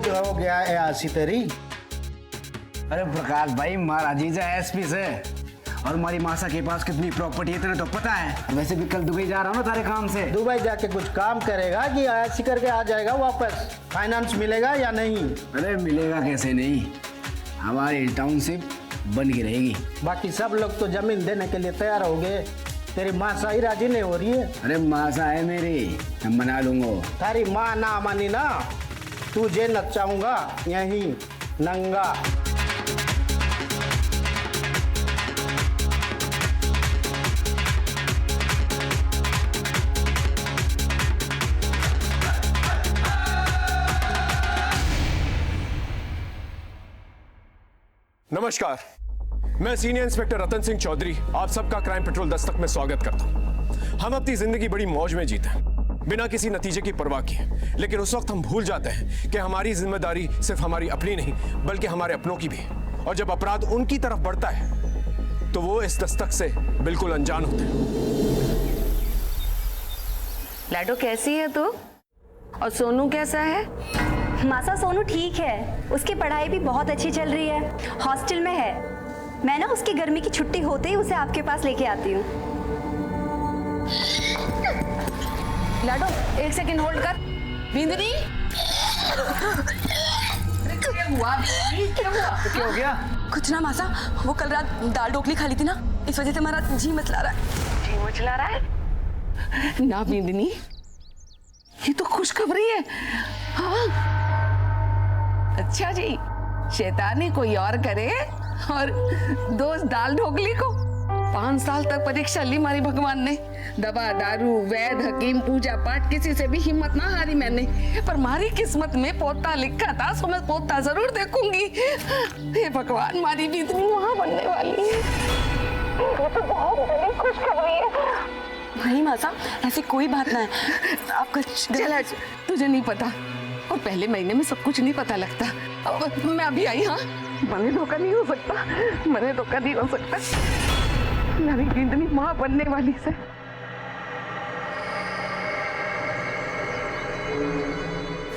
रोज हो गया है ऐसी तेरी। अरे प्रकाश भाई, महाराज जी एसपी से और हमारी मासा के पास कितनी प्रॉपर्टी है इतना तो पता है। वैसे भी कल दुबई जा रहा हूँ ना तारे काम से। दुबई जाके कुछ काम करेगा कि ऐसी करके आ जाएगा वापस? फाइनेंस मिलेगा या नहीं? अरे मिलेगा कैसे नहीं, हमारी टाउनशिप बन की रहेगी। बाकी सब लोग तो जमीन देने के लिए तैयार हो गए, तेरी मासा ही राजी नहीं हो रही है। अरे मासा है मेरी, मैं मना लूंगा। तारी माँ ना मानी ना, तुझे नचाऊंगा यहीं नंगा। नमस्कार, मैं सीनियर इंस्पेक्टर रतन सिंह चौधरी आप सबका क्राइम पेट्रोल दस्तक में स्वागत करता हूं। हम अपनी जिंदगी बड़ी मौज में जीते हैं, बिना किसी नतीजे की परवाह किए, लेकिन उस वक्त हम भूल जाते हैं कि हमारी जिम्मेदारी सिर्फ हमारी अपनी नहीं बल्कि हमारे अपनों की भी है। और जब अपराध उनकी तरफ बढ़ता है तो वो इस दस्तक से बिल्कुल अनजान होते हैं। लाडो कैसी है तू? और सोनू कैसा है? मासा सोनू ठीक है, उसकी पढ़ाई भी बहुत अच्छी चल रही है, हॉस्टल में है। मैं ना उसकी गर्मी की छुट्टी होते ही उसे आपके पास लेके आती हूँ। लाडो एक सेकंड होल्ड कर। बिंदनी क्या हुआ? क्या हो गया? कुछ ना मासा, वो कल रात दाल ढोकली खा ली थी ना, इस वजह से हमारा जी मचला रहा है। जी मचला रहा है ना बिंदनी, ये तो खुशखबरी है। हाँ अच्छा जी, शैतानी कोई और करे और दोस्त दाल ढोकली को। 5 साल तक परीक्षा ली हमारी भगवान ने, दवा दारू वैद हकीम पूजा पाठ किसी से भी हिम्मत ना हारी मैंने, पर हमारी किस्मत में पोता लिखा था, सो मैं पोता जरूर देखूंगी। हे भगवान, हमारी भी इतनी वहां बनने वाली है, वो तो बहुत बड़ी खुशखबरी है। नहीं मासा, ऐसी कोई बात ना है। आपका चला, तुझे नहीं पता, और पहले महीने में सब कुछ नहीं पता लगता। अब मैं अभी आई। हाँ, मने धोखा नहीं हो सकता, मने धोखा नहीं हो सकता। मेरी बिंदनी माँ बनने वाली से।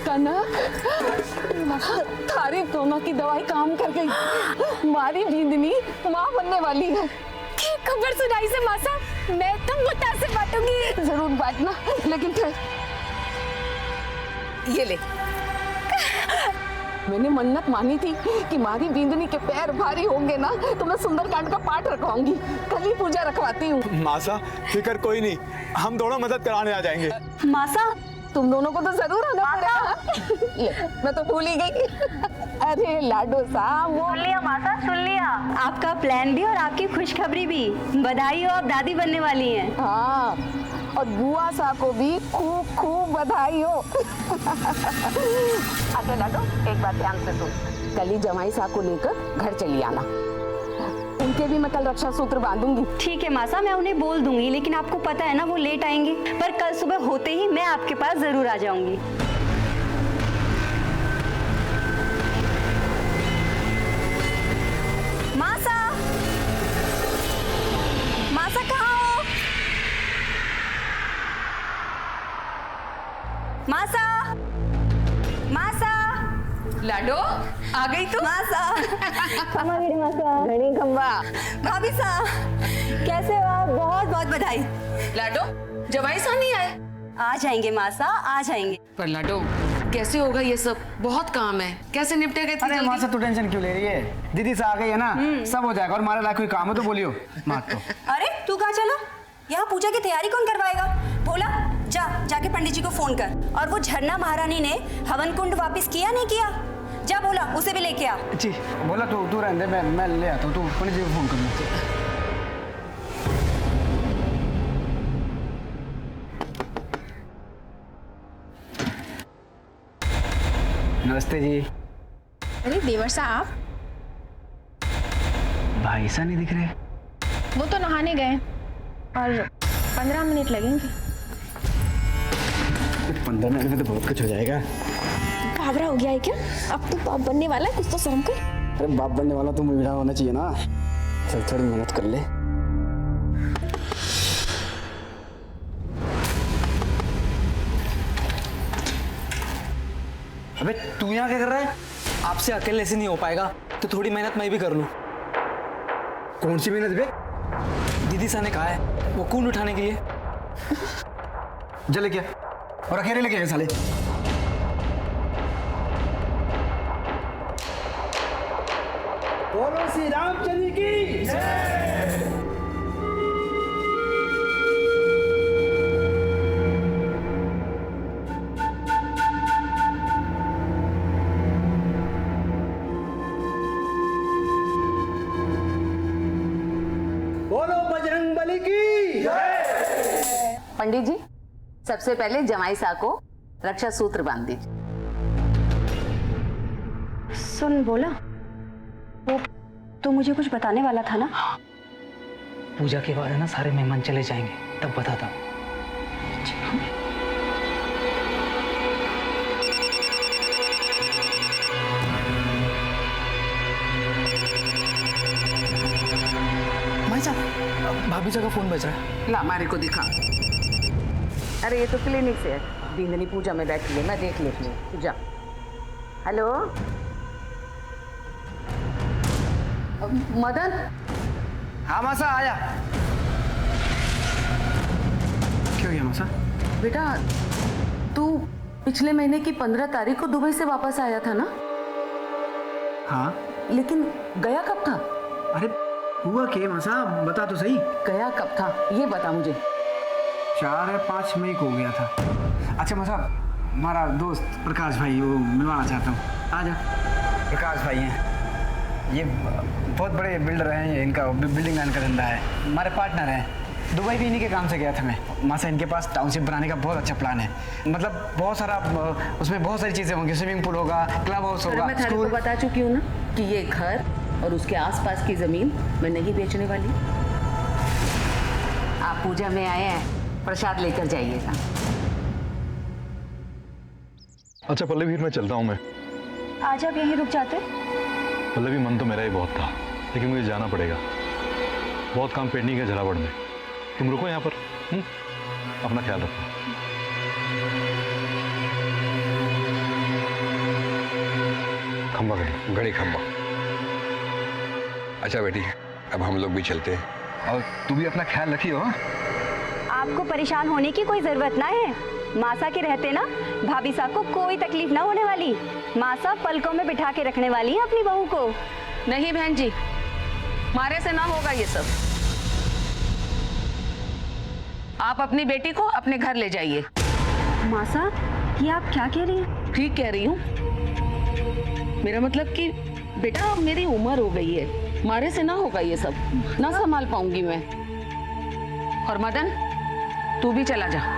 कनक, थारी दोनों की दवाई काम कर गई, हमारी बिंदनी माँ बनने वाली है। खबर सुनाई से मासा, मैं तो मुद्दा से बांटूंगी। जरूर बांटना, लेकिन फिर ये ले, मैंने मन्नत मानी थी कि मारी बिंदनी के पैर भारी होंगे ना तो मैं सुंदरकांड का पाठ रखवाऊंगी। कल ही पूजा रखवाती हूँ। मासा फिक्र कोई नहीं, हम दोनों मदद कराने आ जाएंगे। मासा तुम दोनों को तो जरूर आना पड़ेगा। ले, मैं तो भूल ही गई। अरे लाडो साहब, सुन लिया मासा, सुन लिया, आपका प्लान भी और आपकी खुशखबरी भी। बधाई हो, आप दादी बनने वाली हैं। हाँ, और बुआ सा को भी खूब खूब बधाई हो। अच्छा लाडो, एक बात ध्यान से सुन, कल ही जमाई सा को लेकर घर चली आना, उनके भी मैं कल रक्षा सूत्र बांधूंगी। ठीक है मासा, मैं उन्हें बोल दूंगी, लेकिन आपको पता है ना वो लेट आएंगे, पर कल सुबह होते ही मैं आपके पास जरूर आ जाऊंगी। मासा, मासा कहाँ हो? मासा, मासा, लाडो आ गई तू? मासा, मासा, घनी खंबा। भाभी सा, कैसे हो आप? बहुत बहुत बधाई। लाडो, जवाई सा नहीं आए? आ जाएंगे मासा, आ जाएंगे। पर लाडो कैसे होगा ये सब? बहुत काम है, कैसे निपटेगा इतनी अरे जल्दी? माँ से तू टेंशन क्यों ले रही है? दीदी से आ गई है ना, सब हो जाएगा। और हमारा लायक कोई काम है तो बोलियो। मात तो अरे तू कहाँ चला? यहाँ पूजा की तैयारी कौन करवाएगा? भोला, जाके पंडित जी को फोन कर। और वो झरना महारानी ने हवन कुंड वापस किया नहीं किया? जा बोला, उसे भी लेके आ। जी बोला, तू रहने दे, मैं ले आता हूँ। तू पंडित जी को फोन कर लो। नमस्ते जी। अरे देवर साहब, भाई सा नहीं दिख रहे। वो तो नहाने गए और 15 मिनट लगेंगे। 15 मिनट में तो बहुत कुछ हो जाएगा। घाबरा हो गया है क्या? अब तो बाप बनने वाला है, कुछ तो शर्म कर। अरे बाप बनने वाला तो मुझे होना चाहिए ना। चल थोड़ी मेहनत कर ले। अबे तू यहाँ क्या कर रहा है? आपसे अकेले से नहीं हो पाएगा, तो थोड़ी मेहनत मैं भी कर लूँ। कौन सी मेहनत बे? दीदी सा ने कहा है वो कूल उठाने के लिए। जले क्या? और अकेले लेके गए साले। बोलो श्री रामचंद्र की जय। बोलो बजरंग बली की जय। पंडित जी, सबसे पहले जमाई साहब को रक्षा सूत्र बांध दीजिए। सुन बोला, वो तो मुझे कुछ बताने वाला था ना। पूजा के बाद है ना सारे मेहमान चले जाएंगे, तब बताता हूँ। भाई साहब, भाभी का फोन बज रहा है। ला हमारे को दिखा। अरे ये तो क्लिनिक से है, बिंदनी पूजा में बैठी है, मैं देख लेती हूँ। पूजा, हेलो मदन। हाँ मासा आया। क्यों गया मासा? बेटा तू पिछले महीने की 15 तारीख को दुबई से वापस आया था ना? हाँ। लेकिन गया कब था? अरे हुआ क्या मासा, बता तो सही। गया कब था ये बता मुझे। 4 या 5 मई को हो गया था। अच्छा मासा, हमारा दोस्त प्रकाश भाई वो मिलवाना चाहता हूँ। आ जा। प्रकाश भाई हैं, ये बहुत बड़े बिल्डर हैं, ये इनका बिल्डिंग लाइन का धंधा है, हमारे पार्टनर हैं। दुबई भी इन्हीं के काम से गया था मैं। मासा इनके पास टाउनशिप बनाने का बहुत अच्छा प्लान है, मतलब बहुत सारा, उसमें बहुत सारी चीज़ें होंगी, स्विमिंग पूल होगा, क्लब हाउस होगा, मैं थारे को बता चुकी हूँ ना कि ये घर और उसके आसपास की जमीन मैं नहीं बेचने वाली। आप पूजा में आए हैं, प्रसाद लेकर जाइएगा। अच्छा पल्लवी, मैं चलता हूँ। मैं आज आप यहीं रुक जाते। पल्लवी, मन तो मेरा ही बहुत था, लेकिन मुझे जाना पड़ेगा, बहुत काम पेंडिंग है झलावड़ में। तुम रुको यहाँ पर। अपना ख्याल रखो। खंबा घड़ी खंबा। अच्छा बेटी, अब हम लोग भी चलते हैं, और तू भी अपना ख्याल रखियो। आपको परेशान होने की कोई जरूरत ना है। मासा के रहते ना भाभी साहब को कोई तकलीफ ना होने वाली। मासा पलकों में बिठा के रखने वाली है अपनी बहू को। नहीं बहन जी, मारे से ना होगा ये सब। आप अपनी बेटी को अपने घर ले जाइए। मासा, ये आप क्या कह रही हैं? ठीक कह रही हूँ। मेरा मतलब कि बेटा अब मेरी उम्र हो गई है, मारे से ना होगा ये सब, ना संभाल पाऊंगी मैं। और मदन, तू भी चला जा।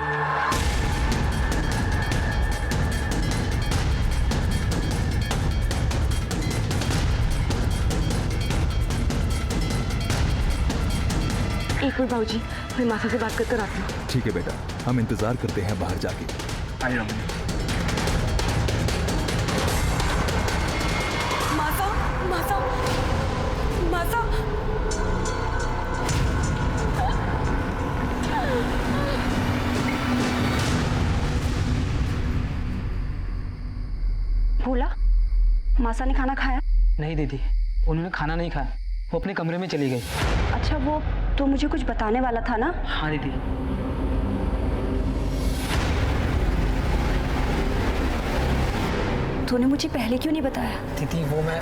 एक मिनट बाबूजी, मैं मासा से बात करके आती हूँ। ठीक है बेटा, हम इंतजार करते हैं बाहर जाके। आइए। मासा, मासा, मासा। भोला, मासा ने खाना खाया? नहीं दीदी, उन्होंने खाना नहीं खाया, वो अपने कमरे में चली गई। अच्छा, वो तो मुझे कुछ बताने वाला था ना। हाँ दीदी। तूने मुझे पहले क्यों नहीं बताया? दीदी वो मैं,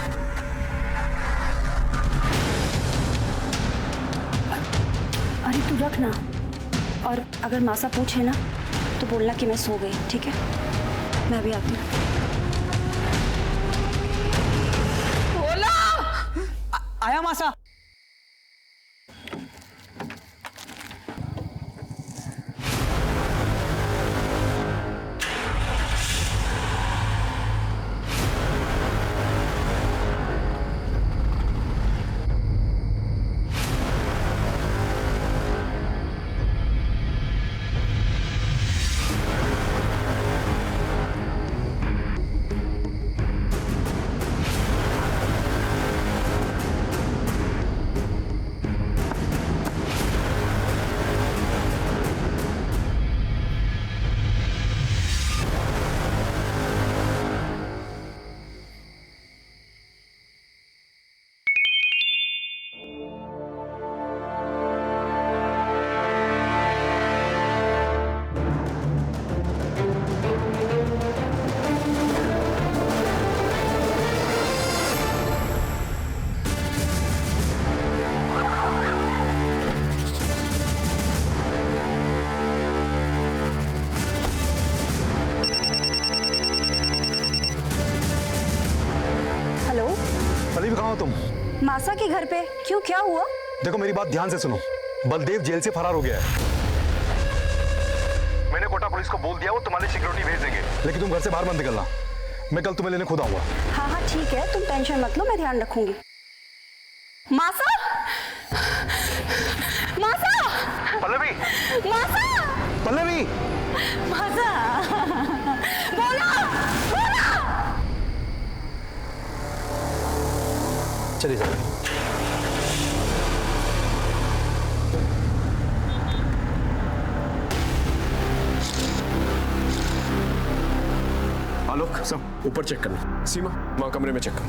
अरे तू रख ना, और अगर मासा पूछे ना तो बोलना कि मैं सो गई, ठीक है? मैं भी आती हूँ। आया मासा। मासा के घर पे क्यों, क्या हुआ? देखो मेरी बात ध्यान से सुनो, बलदेव जेल से फरार हो गया है। मैंने कोटा पुलिस को बोल दिया, वो तुम्हारी सिक्योरिटी भेज देंगे, लेकिन तुम घर से बाहर मत निकलना। मैं कल तुम्हें लेने खुद आऊंगा। हाँ हाँ ठीक है, तुम टेंशन मत लो, मैं ध्यान रखूंगी। मासा, मासा, पल्लवी, मासा, पल्लवी, मासा, बोला, बोला। चलिए जाओ। आलोक, सब ऊपर चेक करना। सीमा, वहां कमरे में चेक कर।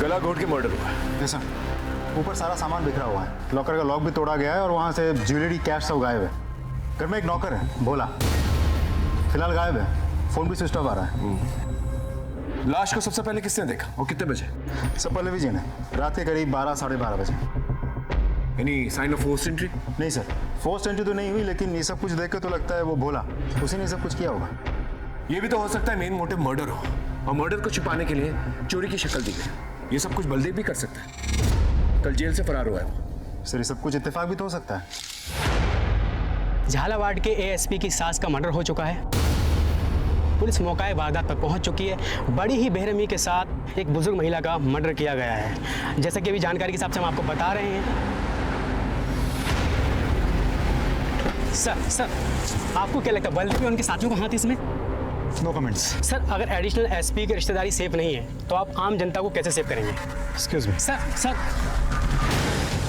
गला घोट के मर्डर हुआ है। सर, ऊपर सारा सामान बिखरा हुआ है, लॉकर का लॉक भी तोड़ा गया है और वहाँ से ज्वेलरी, कैश सब गायब है। घर में एक नौकर है भोला, फिलहाल गायब है, फोन भी स्विच ऑफ आ रहा है। लाश को सबसे पहले किसने देखा और कितने बजे? सब पल्लवी जी ने, रात के करीब 12 साढ़े 12 बजे। Any sign of forced entry? नहीं सर, फोर्स्ड एंट्री तो नहीं हुई, लेकिन ये सब कुछ देख के तो लगता है वो भोला, उसी ने सब कुछ किया होगा। ये भी तो हो सकता है मेन मोटिव मर्डर हो, और मर्डर को छुपाने के लिए चोरी की शक्ल दी गई। ये सब कुछ बलदेव भी कर सकता है, कल जेल से फरार हुआ है वो। सर, ये सब कुछ इत्तेफाक भी तो हो सकता है। झालावाड़ के एएसपी की सास का मर्डर हो चुका है। पुलिस मौके वारदात पर पहुंच चुकी है। बड़ी ही बेरहमी के साथ एक बुजुर्ग महिला का मर्डर किया गया है। जैसा कि अभी जानकारी के हिसाब से हम आपको बता रहे हैं। सर, आपको क्या लगता है बलदेव और उनके साथियों का हाथ इसमें? No comments. सर, अगर एडिशनल एसपी की रिश्तेदारी सेफ नहीं है तो आप आम जनता को कैसे सेव करेंगे? Excuse me. सर,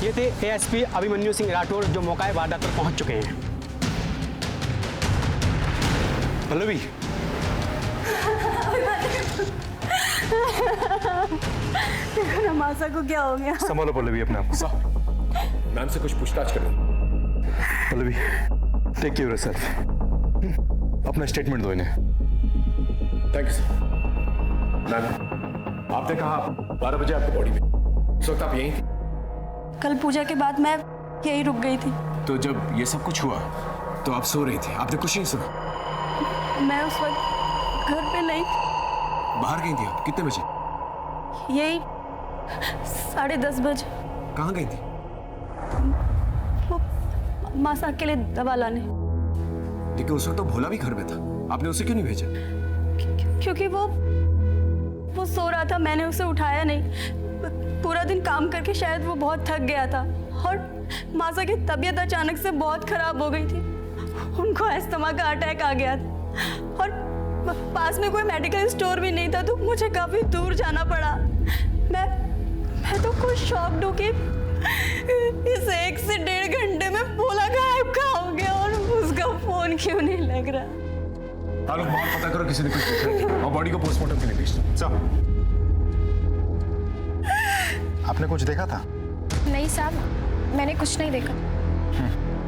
ये थे एएसपी अभिमन्यु सिंह राठौर जो मौके वारदात पर पहुंच चुके हैं। पल्लवी, मासा को क्या हो गया? संभालो पल्लवी अपने आप को। मैम से कुछ पूछताछ करो। Pallavi, take care yourself. अपना स्टेटमेंट दो इन्हें। Thank you sir. मैम, आपने कहा 12 बजे आपकी बॉडी में, उस वक्त आप यहीं थी? कल पूजा के बाद मैं यहीं रुक गई थी। तो जब ये सब कुछ हुआ तो आप सो रही थी, आपने कुछ नहीं सुना? मैं उस वक्त घर पे नहीं थी। बाहर गई थी आप? कितने बजे? यही 10:30 बजे। कहाँ गई थी? वो मासा के लिए दवा लाने। लेकिन उस वक्त तो भोला भी घर में था, आपने उसे क्यों नहीं भेजा? क्योंकि वो सो रहा था, मैंने उसे उठाया नहीं। पूरा दिन काम करके शायद वो बहुत थक गया था, और मासा की तबीयत अचानक से बहुत खराब हो गई थी। उनको अस्थमा का अटैक आ गया था, और पास में कोई मेडिकल स्टोर भी नहीं था, तो मुझे काफी दूर जाना पड़ा। मैं तो कुछ शॉक्ड हूँ कि इस 1 से 1.5 घंटे में भोला गायब कहाँ हो गया, और उसका फोन क्यों नहीं लग रहा। आलोक, बाहर पता करो किसी ने कुछ पूछा है और बॉडी को पोस्टमार्टम के लिए भेज दो। साहब, आपने कुछ देखा था? नहीं साहब, मैंने कुछ नहीं देखा।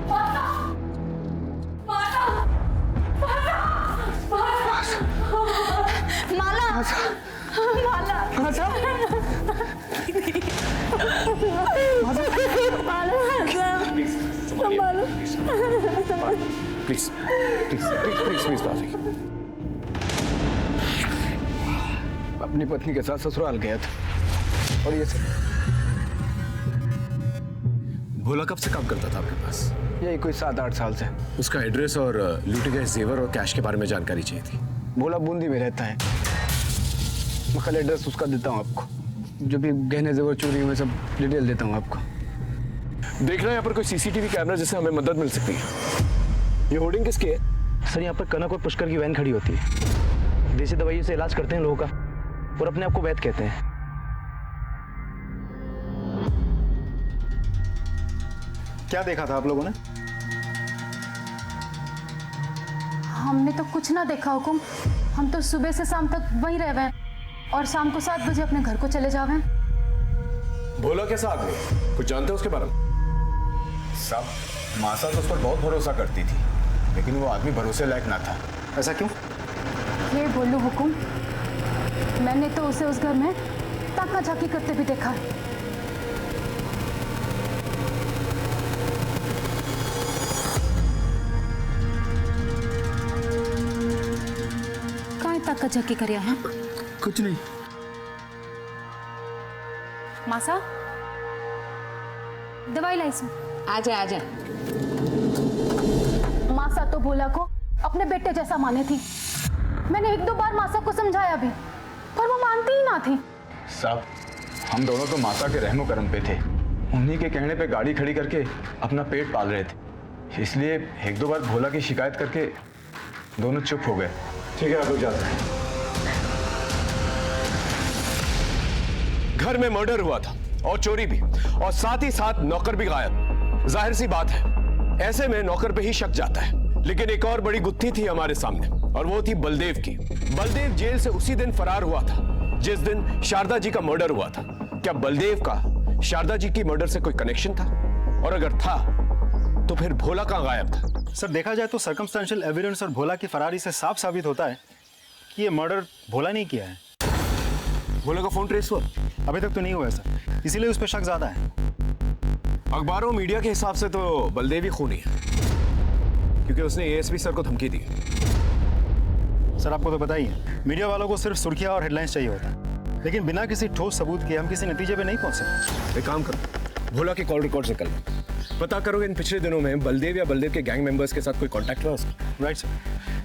माला, प्लीज अपनी पत्नी के साथ ससुराल गया था, और ये भोला कब से काम करता था आपके पास? यही कोई 7-8 साल से। उसका एड्रेस और लूटे गए जेवर और कैश के बारे में जानकारी चाहिए थी। भोला बूंदी में रहता है। मैं कल एड्रेस उसका देता हूँ आपको, जो भी गहने जेवर चोरी हुए सब डिटेल देता हूँ आपको। देखना यहाँ पर कोई सीसीटीवी कैमरा जिससे हमें मदद मिल सकती है। ये होर्डिंग किसकी है? सर, यहाँ पर कनक और पुष्कर की वैन खड़ी होती है। देसी दवाइयों से इलाज करते हैं लोगों का, और अपने आप को वैद्य कहते हैं। क्या देखा था आप लोगों ने? हमने तो कुछ ना देखा हुकुम। हम तो सुबह से शाम तक वहीं रह गए, और शाम को 7 बजे अपने घर को चले जावे। भोला कैसा आदमी, कुछ जानते हो उसके बारे में? साहब, मासा तो उस पर बहुत भरोसा करती थी, लेकिन वो आदमी भरोसे लायक ना था। ऐसा क्यों? ये बोलूं हुकुम, मैंने तो उसे उस घर में ताका झाकी करते भी देखा। का झक्की करिया है? कुछ नहीं। मासा दवाई लाई इसमें। आजा आजा। मासा तो भोला को अपने बेटे जैसा माने थी। मैंने 1-2 बार मासा को समझाया भी, पर वो मानती ही ना थी। साहब, हम दोनों तो माता के रहमो करम पे थे। उन्हीं के कहने पे गाड़ी खड़ी करके अपना पेट पाल रहे थे, इसलिए 1-2 बार भोला की शिकायत करके दोनों चुप हो गए। ठीक है, आप लोग जाते हैं। घर में मर्डर हुआ था और चोरी भी, और साथ ही साथ नौकर भी गायब। जाहिर सी बात है, ऐसे में नौकर पे ही शक जाता है। लेकिन एक और बड़ी गुत्थी थी हमारे सामने, और वो थी बलदेव की। बलदेव जेल से उसी दिन फरार हुआ था जिस दिन शारदा जी का मर्डर हुआ था। क्या बलदेव का शारदा जी की मर्डर से कोई कनेक्शन था? और अगर था तो फिर भोला कहां गायब था? सर, देखा जाए तो सर्कमस्टेंशियल एविडेंस और भोला की फरारी से साफ साबित होता है कि ये मर्डर भोला नहीं किया है। भोला का फोन ट्रेस हुआ? अभी तक तो नहीं हुआ है सर, इसीलिए उस पर शक ज्यादा है। अखबारों मीडिया के हिसाब से तो बलदेव ही खूनी है, क्योंकि उसने एएसपी सर को धमकी दी। सर, आपको तो पता ही है, मीडिया वालों को सिर्फ सुर्खियां और हेडलाइंस चाहिए होता है, लेकिन बिना किसी ठोस सबूत के हम किसी नतीजे पे नहीं पहुंच सकते। एक काम करो, भोला के कॉल रिकॉर्ड से कल पता करोगे इन पिछले दिनों में बलदेव या बलदेव के गैंग मेंबर्स के साथ कोई कांटेक्ट हुआ उसका? राइट सर,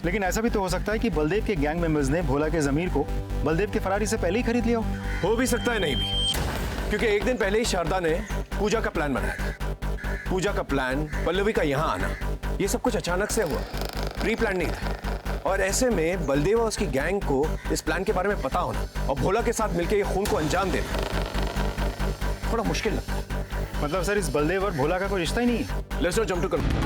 लेकिन ऐसा भी तो हो सकता है कि बलदेव के गैंग मेंबर्स ने भोला के जमीर को बलदेव के फरारी से पहले ही खरीद लिया हो भी सकता है, नहीं भी, क्योंकि एक दिन पहले ही शारदा ने पूजा का प्लान बनाया था। पूजा का प्लान, पल्लवी का यहाँ आना, ये सब कुछ अचानक से हुआ, प्री प्लान नहीं था। और ऐसे में बलदेव और उसकी गैंग को इस प्लान के बारे में पता होना और भोला के साथ मिलकर ये खून को अंजाम देना थोड़ा मुश्किल लगता है। मतलब सर, इस बलदेव और भोला का कोई रिश्ता ही नहीं है। Let's not jump to conclusion.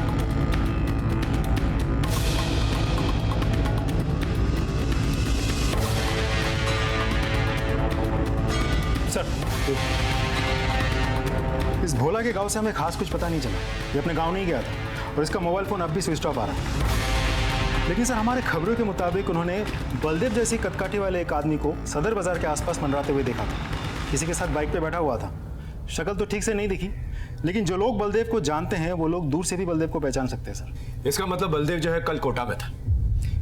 Sir, इस भोला के गांव से हमें खास कुछ पता नहीं चला। ये अपने गांव नहीं गया था और इसका मोबाइल फोन अब भी स्विच ऑफ आ रहा है। लेकिन सर, हमारे खबरों के मुताबिक उन्होंने बलदेव जैसी कदकाठी वाले एक आदमी को सदर बाजार के आसपास मंडराते हुए देखा था। किसी के साथ बाइक पे बैठा हुआ था। शक्ल तो ठीक से नहीं दिखी, लेकिन जो लोग बलदेव को जानते हैं वो लोग दूर से भी बलदेव को पहचान सकते हैं सर। इसका मतलब बलदेव जो है कल कोटा में था।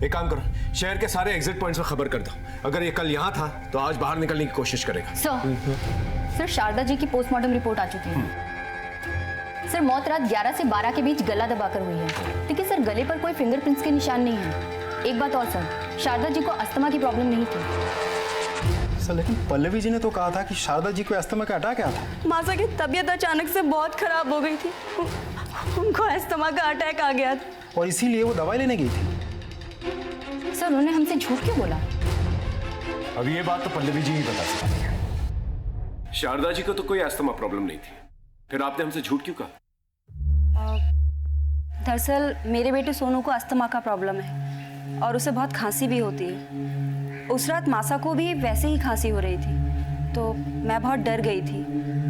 एक काम करो, शहर के सारे एग्जिट पॉइंट्स पर खबर कर दो। अगर ये कल यहाँ था तो आज बाहर निकलने की कोशिश करेगा। सर, शारदा जी की पोस्टमार्टम रिपोर्ट आ चुकी है। सर, मौत रात 11 से 12 के बीच गला दबाकर हुई है, लेकिन सर गले पर कोई फिंगरप्रिंट्स के निशान नहीं है। एक बात और सर, शारदा जी को अस्थमा की प्रॉब्लम नहीं थी। सर, लेकिन पल्लवी जी ने तो कहा था कि शारदा जी को अस्थमा का अटैक आया था। मासा की तबीयत अचानक से बहुत खराब हो गई थी, उनको अस्थमा का अटैक आ गया था और इसीलिए वो दवाई लेने गई थी। सर, उन्होंने हमसे झूठ क्यों बोला? अब ये बात तो पल्लवी जी ही बता सकती है। शारदा जी को तो कोई अस्थमा प्रॉब्लम नहीं थी, फिर आपने हमसे झूठ क्यों कहा? दरअसल मेरे बेटे सोनू को अस्थमा का प्रॉब्लम है और उसे बहुत खांसी भी होती है। उस रात मासा को भी वैसे ही खांसी हो रही थी, तो मैं बहुत डर गई थी।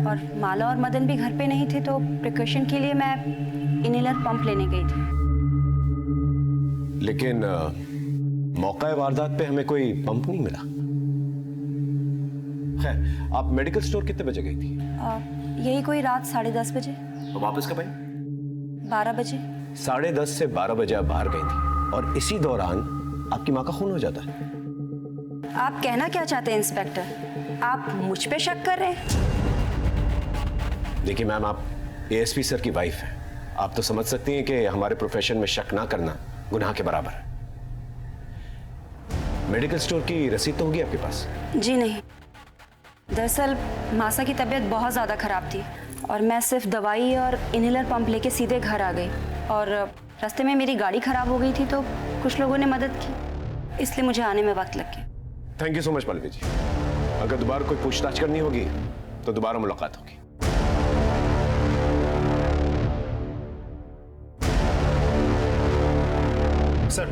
और माला और मदन भी घर पे नहीं थे, तो प्रिकॉशन के लिए मैं इनहेलर पंप लेने गई थी। लेकिन मौका वारदात पे हमें कोई पंप नहीं मिला। खैर, आप मेडिकल स्टोर कितने बजे गई थी? यही कोई रात 10:30 बजे। और वापस कब आई? 12 बजे। 10:30 से 12 बजे आप बाहर गई थी और इसी दौरान आपकी माँ का खून हो जाता है। आप कहना क्या चाहते हैं इंस्पेक्टर? आप मुझ पे शक कर रहे हैं? देखिए मैम, आप एएसपी सर की वाइफ हैं। आप तो समझ सकती हैं कि हमारे प्रोफेशन में शक ना करना गुनाह के बराबर है। मेडिकल स्टोर की रसीद तो होगी आपके पास? जी नहीं, दरअसल मासा की तबीयत बहुत ज़्यादा खराब थी और मैं सिर्फ दवाई और इनहेलर पंप लेके सीधे घर आ गई। और रास्ते में मेरी गाड़ी खराब हो गई थी, तो कुछ लोगों ने मदद की, इसलिए मुझे आने में वक्त लग गया। Thank you so much Pallavi ji. अगर दोबारा कोई पूछताछ करनी होगी तो दोबारा मुलाकात होगी। सर,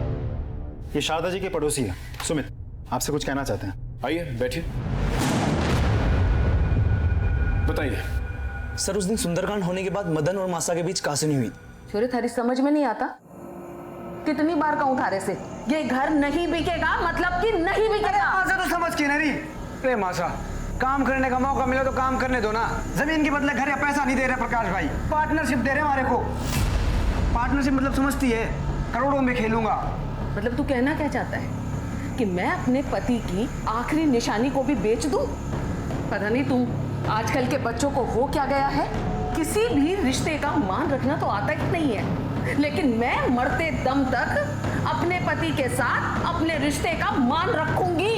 ये शारदा जी के पड़ोसी है सुमित, आपसे कुछ कहना चाहते हैं। आइए बैठिए, बताइए। सर, उस दिन सुंदरकांड होने के बाद मदन और मासा के बीच कासिनी हुई। छोरे, थारी समझ में नहीं आता? कितनी बार कहूं थारे से, ये घर नहीं बिकेगा, मतलब कि नहीं बिकेगा। मासा तो समझ के नहीं। अरे मासा, काम करने का मौका मिला तो काम करने दो ना। जमीन के बदले घर या पैसा नहीं दे रहे प्रकाश भाई, पार्टनरशिप दे रहे हमारे को। पार्टनरशिप मतलब समझती है, करोड़ों में खेलूंगा। मतलब तू कहना क्या चाहता है? कि मैं अपने पति की आखिरी निशानी को भी बेच दूं? पता नहीं तुम आजकल के बच्चों को हो क्या गया है, किसी भी रिश्ते का मान रखना तो आता ही नहीं है, लेकिन मैं मरते दम तक अपने पति के साथ अपने रिश्ते का मान रखूंगी।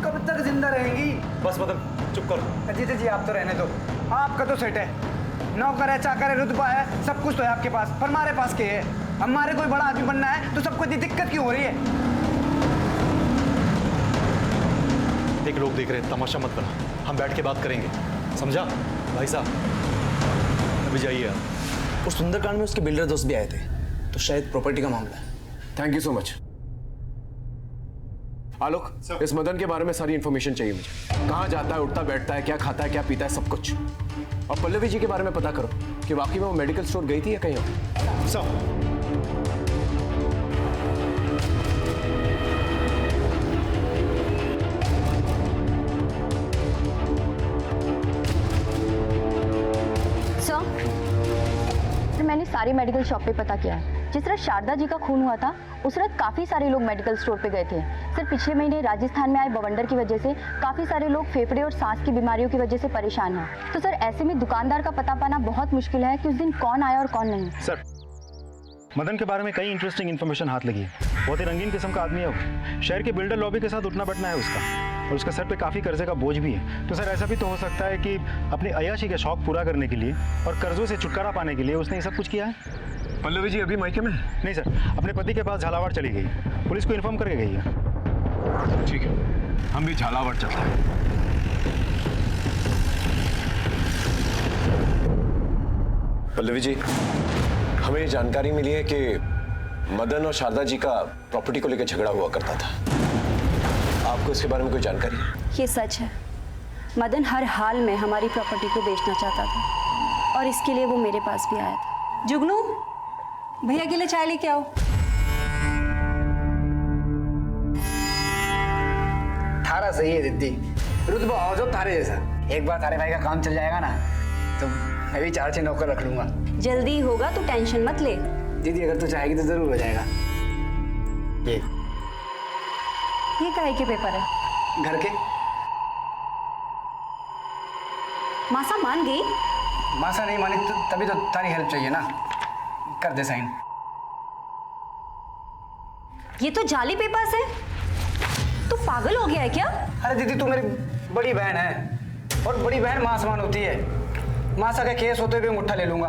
कब तक जिंदा रहेंगी? बस मदन चुप करो। जीते जी आप तो रहने दो, आपका तो सेट है, नौकर है, चाकर है, रुतबा है, सब कुछ तो है आपके पास, पर हमारे पास क्या है? हमारे कोई बड़ा आदमी बनना है तो सबको इतनी दिक्कत क्यों हो रही है? एक लोग देख रहे हैं, तमाशा मत बना, हम बैठ के बात करेंगे, समझा? भाई साहब अभी जाइए आप। उस सुंदरकांड में उसके बिल्डर दोस्त भी आए थे, तो शायद प्रॉपर्टी का मामला है। Thank you so much. Alok, इस मदन के बारे में सारी इंफॉर्मेशन चाहिए मुझे। कहाँ जाता है, उठता बैठता है, क्या खाता है, क्या पीता है, सब कुछ। और पल्लवी जी के बारे में पता करो कि वाकई में वो मेडिकल स्टोर गई थी या कहीं और। सब सर, मैंने सारी मेडिकल शॉप पे पता किया है। जिस रात शारदा जी का खून हुआ था उस रात काफ़ी सारे लोग मेडिकल स्टोर पे गए थे। सर, पिछले महीने राजस्थान में आए बवंडर की वजह से काफ़ी सारे लोग फेफड़े और सांस की बीमारियों की वजह से परेशान हैं। तो सर, ऐसे में दुकानदार का पता पाना बहुत मुश्किल है कि उस दिन कौन आया और कौन नहीं। सर, मदन के बारे में कई इंटरेस्टिंग इन्फॉर्मेशन हाथ लगी है। बहुत ही रंगीन किस्म का आदमी है वो। शहर के बिल्डर लॉबी के साथ उठना बैठना है उसका, और उसका सर पे काफ़ी कर्जे का बोझ भी है। तो सर, ऐसा भी तो हो सकता है कि अपनी अय्याशी के शौक पूरा करने के लिए और कर्जों से छुटकारा पाने के लिए उसने ये सब कुछ किया है। पल्लवी जी अभी मायके में? नहीं सर, अपने पति के पास झालावाड़ चली गई, पुलिस को इन्फॉर्म करके गई है। ठीक है, हम भी झालावाड़ चलते हैं। पल्लवी जी, हमें ये जानकारी मिली है कि मदन और शारदा जी का प्रॉपर्टी को लेकर झगड़ा हुआ करता था। आपको इसके बारे में कोई जानकारी है? ये सच है। मदन हर हाल में हमारी प्रॉपर्टी को बेचना चाहता था और इसके लिए वो मेरे पास भी आया था। जुगनू, भैया के लिए चाय लेके आओ। थारा सही है दीदी, रुतबा हो जो थारे जैसा। एक बार थारे भाई का काम चल जाएगा ना तो मैं भी 4-6 नौकर रख लूंगा। जल्दी होगा, तू टेंशन मत ले। दीदी अगर तू चाहेगी तो जरूर हो जाएगा। ये काहे के पेपर है? घर के। मासा मान गई? मासा नहीं मानी तो तभी तो तारी हेल्प चाहिए ना, कर दे साइन। ये तो जाली पेपर्स है। तू पागल हो गया है क्या? अरे दीदी, तू मेरी बड़ी बहन है और बड़ी बहन मां समान होती है। मासा का केस होते हुए मुट्ठा ले लूंगा,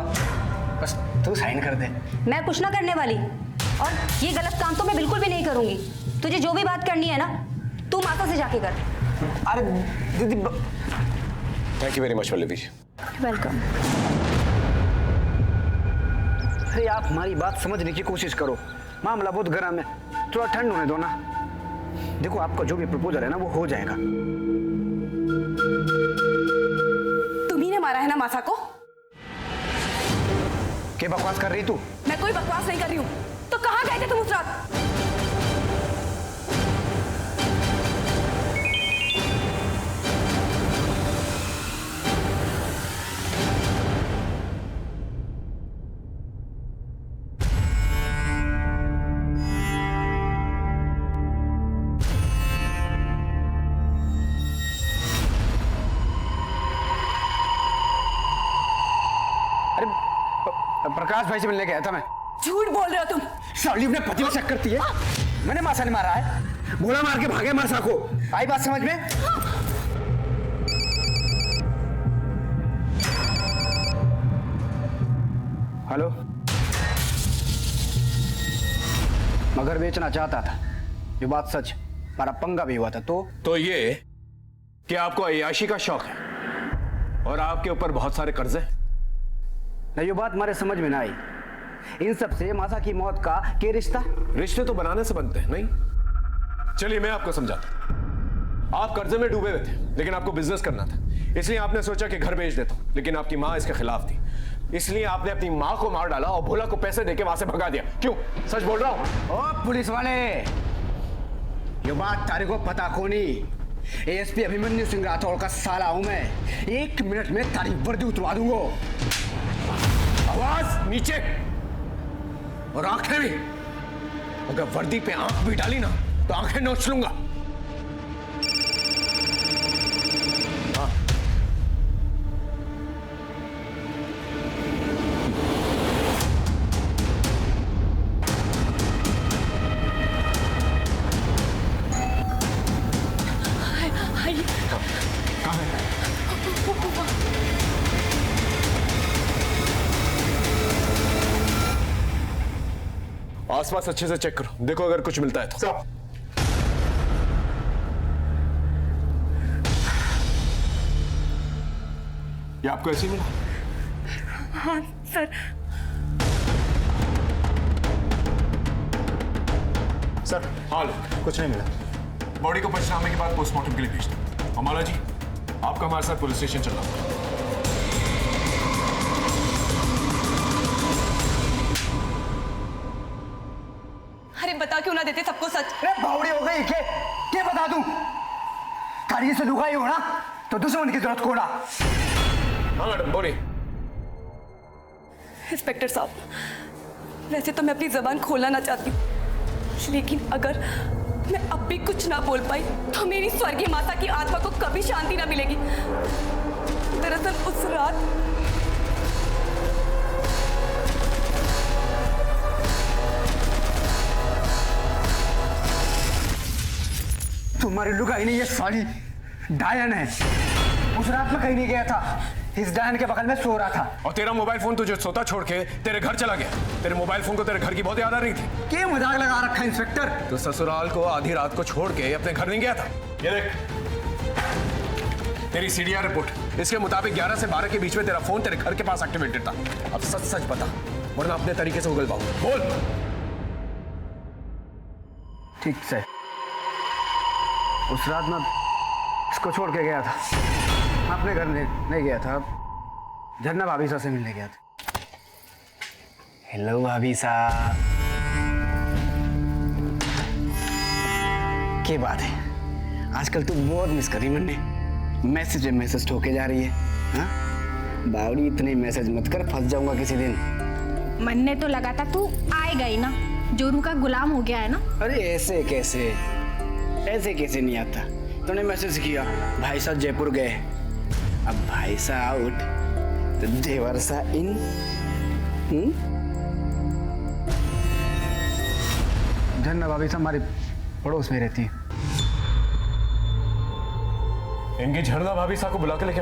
बस तू साइन कर दे। मैं कुछ ना करने वाली, और ये गलत काम तो मैं बिल्कुल भी नहीं करूंगी। तुझे जो भी बात करनी है ना, तू माता से जाके कर। अरे दीदी, thank you very much Pallavi ji. Welcome. अरे आप हमारी बात समझने की कोशिश करो, मामला बहुत गर्म है, थोड़ा ठंड होने दो ना। देखो, आपका जो भी प्रपोजल है ना वो हो जाएगा। तुम्ही ने मारा है ना मासा को? क्या बकवास कर रही तू? मैं कोई बकवास नहीं कर रही हूँ। तो कहाँ गए थे तुम उस रात? प्रकाश भाई से मिलने गया था मैं। झूठ बोल रहे हो तुम। साली अपने पति में शक करती है। मैंने मासा ने मारा है, गोला मार के भागे मासा को। आई बात समझ में? हेलो, मगर बेचना चाहता था, ये बात सच। हमारा पंगा भी हुआ था। तो ये कि आपको अय्याशी का शौक है और आपके ऊपर बहुत सारे कर्जे। नहीं, ये बात हमारे समझ में ना आई। इन सब से मासा की मौत का क्या रिश्ता? रिश्ते तो बनाने से बनते हैं, नहीं? चलिए मैं आपको समझाता हूं। आप कर्जे में डूबे हुए थे, लेकिन आपको बिजनेस करना था, इसलिए आपने सोचा कि घर बेच देता हूं। लेकिन आपकी माँ इसके खिलाफ थी, इसलिए आपने अपनी माँ को मार डाला और भोला को पैसे देके वहां से भगा दिया। क्यों? सच बोल रहा हूं? ओ पुलिस वाले, ये बात तारे को पता को नहीं। एएसपी अभिमन्यु सिंह राठौड़ का साला हूं मैं। 1 मिनट में तारी वर्दी उतरवा दूंगा। आवाज नीचे और आंखें भी। अगर वर्दी पे आंख भी डाली ना तो आंखें नोच लूंगा। आसपास अच्छे से चेक करो, देखो अगर कुछ मिलता है तो। ये आपको ऐसे ही मिला? हाँ सर। सर हाँ लो, कुछ नहीं मिला। बॉडी को पंचनामे के बाद पोस्टमार्टम के लिए भेज दो। और माला जी, आपका हमारे साथ पुलिस स्टेशन चलना होगा। अरे बता क्यों ना देते सबको सच? अरे बावड़ी हो गई क्या बता दूं? कारिये से लुगाई हो ना तो दुश्मन की जरूरत कोड़ा। हाँ मैडम बोलिए। इंस्पेक्टर साहब, वैसे तो मैं अपनी जबान खोलना ना चाहती, लेकिन अगर मैं अब भी कुछ ना बोल पाई तो मेरी स्वर्गीय माता की आत्मा को कभी शांति ना मिलेगी। दरअसल उस रात तुम्हारी लुगाई नहीं, ये साली डायन है। उस रात में कहीं नहीं गया था, इस डायन के बगल में सो रहा था। और तेरा मोबाइल फोन तुझे सोता छोड़ के तेरे घर चला गया। तेरे मोबाइल फोन को तेरे घर की बहुत याद आ रही थी। क्या मजाक लगा रखा है इंस्पेक्टर? तो ससुराल को आधी रात को छोड़ के अपने घर नहीं गया था। ये देख तेरी सीडीआर रिपोर्ट, इसके मुताबिक 11 से 12 के बीच में तेरा फोन तेरे घर के पास एक्टिवेटेड था। अब सच सच बता, वरना अपने तरीके से उगल पाऊं। बोल। ठीक से उस रात में इसको छोड़ के गया था, अपने घर नहीं गया था, झरना भाभी सा से मिलने गया था। हेलो भाभी साहब, क्या बात है? आजकल तू बहुत मिस करी मैंने। मैसेज ठोके जा रही है। हाँ बावड़ी, इतने मैसेज मत कर, फंस जाऊंगा किसी दिन। मन ने तो लगा था तू आएगा ही ना, जोरू का गुलाम हो गया है ना। अरे ऐसे कैसे कैसे नहीं आता। तूने मैसेज किया भाई साहब जयपुर गए, अब भाई साहब आउट तो देवर सा इन। झरना भाभी साहब हमारे पड़ोस में रहती है। इनकी झरना भाभी साहब को बुला के लेके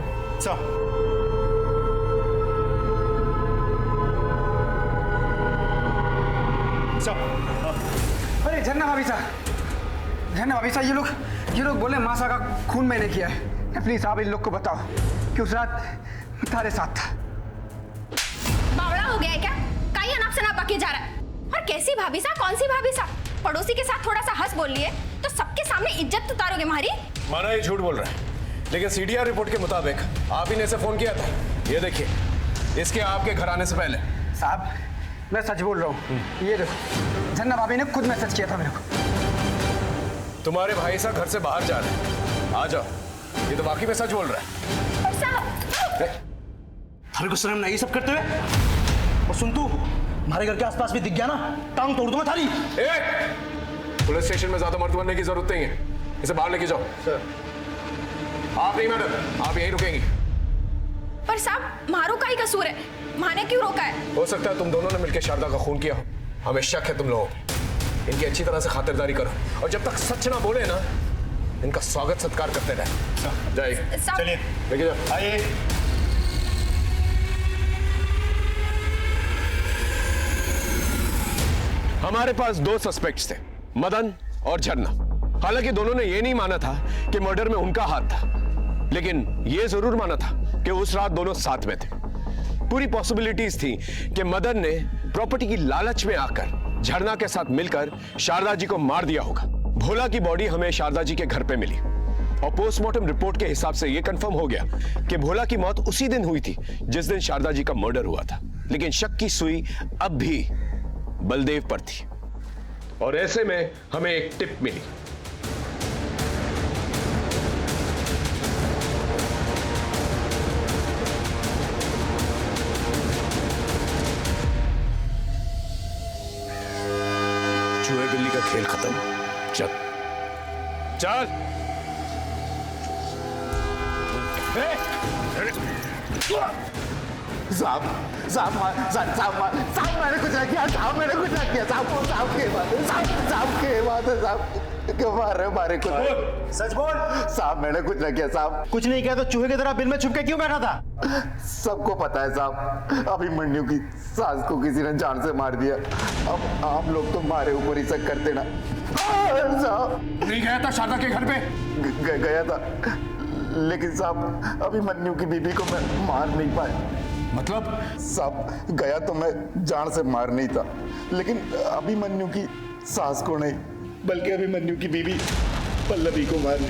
अरे झरना भाभी साहब, ये लोग बोले मासा का खून मैंने किया है। प्लीज आप इन लोग को बताओ कि उस रात तुम्हारे साथ था। बावड़ा हो गया है क्या? काई अनाप शनाप बके जा रहा है। और कैसी भाभी साहब? कौन सी भाभी साहब? पड़ोसी के साथ थोड़ा सा हंस बोल लिए तो सबके सामने इज्जत उतारोगे हमारी? माना ये झूठ बोल रहा है, लेकिन सीडीआर रिपोर्ट के मुताबिक आप ही ने इसे फोन किया था। ये देखिए, इसके आपके घर आने से पहले। साहब मैं सच बोल रहा हूँ, ये देखो झरना भाभी ने खुद मैसेज किया था मेरे को। तुम्हारे भाई साहब घर से बाहर जा रहे हैं, आ जाओ। ये तो वाकई में सच बोल रहा है। थारे को शर्म नहीं सब करते हुए? और सुन तू, हमारे घर के आसपास भी दिख गया ना, टांग तोड़ दूंगा थारी। पुलिस स्टेशन में ज्यादा मर्द बनने की जरूरत नहीं है, इसे बाहर लेके जाओ। सर आप नहीं मैडम, आप यहीं रुकेंगी। पर साहब मारो का ही कसूर है, माने क्यों रोका है? हो सकता है तुम दोनों ने मिलकर शारदा का खून किया हो, हमें शक है तुम लोगों। इनकी अच्छी तरह से खातिरदारी करो और जब तक सच ना बोले ना, इनका स्वागत सत्कार करते रहे। जाइए, चलिए लेके जाओ। आइए। हमारे पास दो सस्पेक्ट्स थे, मदन और झरना। हालांकि दोनों ने यह नहीं माना था कि मर्डर में उनका हाथ था, लेकिन यह जरूर माना था कि उस रात दोनों साथ में थे। पूरी पॉसिबिलिटीज थी कि मदन ने प्रॉपर्टी की लालच में आकर झरना के साथ मिलकर शारदा जी को मार दिया होगा। भोला की बॉडी हमें शारदा जी के घर पे मिली और पोस्टमार्टम रिपोर्ट के हिसाब से यह कंफर्म हो गया कि भोला की मौत उसी दिन हुई थी जिस दिन शारदा जी का मर्डर हुआ था। लेकिन शक की सुई अब भी बलदेव पर थी और ऐसे में हमें एक टिप मिली। चूहे बिल्ली का खेल खत्म। चल चल। साहब मैंने कुछ नहीं किया, साहब मैंने कुछ नहीं किया, साहब के बात है, साहब के बात है, साहब क्यों मार रहे हो मारे को? सच बोल। साहब मैंने कुछ नहीं किया साहब। कुछ नहीं किया तो चूहे की तरह बिल में छुप के क्यों बैठा था? सबको पता है साहब, अभिमन्यु की सास को किसी ने जान से मार दिया। अब आप लोग तो मारे ऊपर ही शक करते ना। साहब नहीं गया था शारदा के घर पे? गया था, लेकिन साहब अभिमन्यु की बीबी को मैं मार नहीं पाया। मतलब? साहब गया तो मैं जान से मार नहीं था, लेकिन अभिमन्यु की सास को नहीं, बल्कि अभिमन्यु की बीबी पल्लवी को मारने।